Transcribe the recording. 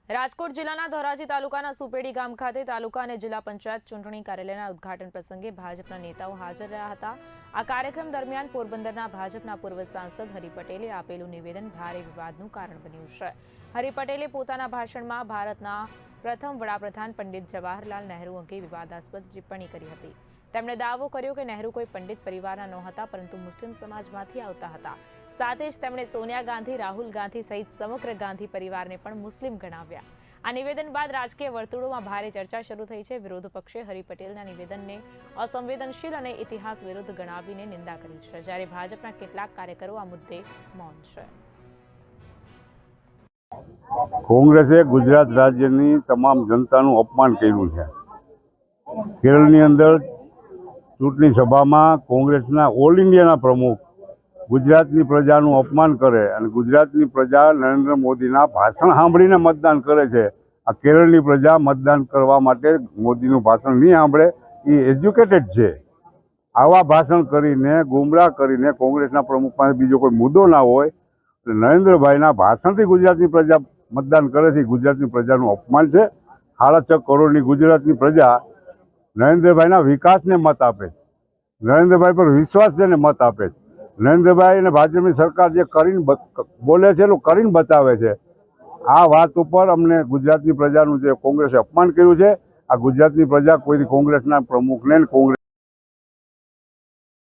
રાજકોટ જિલ્લાના ધોરાજી તાલુકાના સુપેડી ગામ ખાતે તાલુકા અને જિલ્લા પંચાયત ચૂંટણી કાર્યાલયના ઉદ્ઘાટન પ્રસંગે ભાજપના નેતાઓ હાજર રહ્યા હતા। આ કાર્યક્રમ દરમિયાન પોરબંદરના ભાજપના પૂર્વ સાંસદ હરિ પટેલે આપેલું નિવેદન ભારે વિવાદનું કારણ બન્યું છે। હરિ પટેલે પોતાના ભાષણમાં ભારતના પ્રથમ વડાપ્રધાન પંડિત જવાહરલાલ નહેરુ અંગે વિવાદાસ્પદ ટિપ્પણી કરી હતી। તેમણે દાવો કર્યો કે નહેરુ કોઈ પંડિત પરિવારના નહોતા, પરંતુ મુસ્લિમ સમાજમાંથી આવતા હતા। સાથે જ તેમણે સોનિયા ગાંધી, રાહુલ ગાંધી સહિત સમગ્ર ગાંધી પરિવારને પણ મુસ્લિમ ગણાવ્યા। આ નિવેદન બાદ રાજકીય વર્તુળોમાં ભારે ચર્ચા શરૂ થઈ છે। વિરોધ પક્ષે હરિ પટેલના નિવેદનને અસંવેદનશીલ અને ઇતિહાસ વિરુદ્ધ ગણાવીને નિંદા કરી છે, જ્યારે ભાજપના કેટલાક કાર્યકરો આ મુદ્દે મૌન છે। કોંગ્રેસે ગુજરાત રાજ્યની તમામ જનતાનું અપમાન કર્યું છે। કેરળની અંદર ચૂંટણી સભામાં કોંગ્રેસના ઓલ ઇન્ડિયાના પ્રમુખ ગુજરાતની પ્રજાનું અપમાન કરે અને ગુજરાતની પ્રજા નરેન્દ્ર મોદીના ભાષણ સાંભળીને મતદાન કરે છે। આ કેરળની પ્રજા મતદાન કરવા માટે મોદીનું ભાષણ નહીં સાંભળે, એ એજ્યુકેટેડ છે। આવા ભાષણ કરીને ગુમરાહ કરીને કોંગ્રેસના પ્રમુખ પાસે બીજો કોઈ મુદ્દો ના હોય, નરેન્દ્રભાઈના ભાષણથી ગુજરાતની પ્રજા મતદાન કરે છે। ગુજરાતની પ્રજાનું અપમાન છે। 6.5 કરોડની ગુજરાતની પ્રજા નરેન્દ્રભાઈના વિકાસને મત આપે, નરેન્દ્રભાઈ પર વિશ્વાસ છે ને મત આપે। નરેન્દ્રભાઈ અને ભાજપની સરકાર જે કરીને બોલે છે એટલું કરીને બતાવે છે। આ વાત ઉપર અમને ગુજરાતની પ્રજાનું જે કોંગ્રેસે અપમાન કર્યું છે, આ ગુજરાતની પ્રજા કોઈ કોંગ્રેસના પ્રમુખને કોંગ્રેસ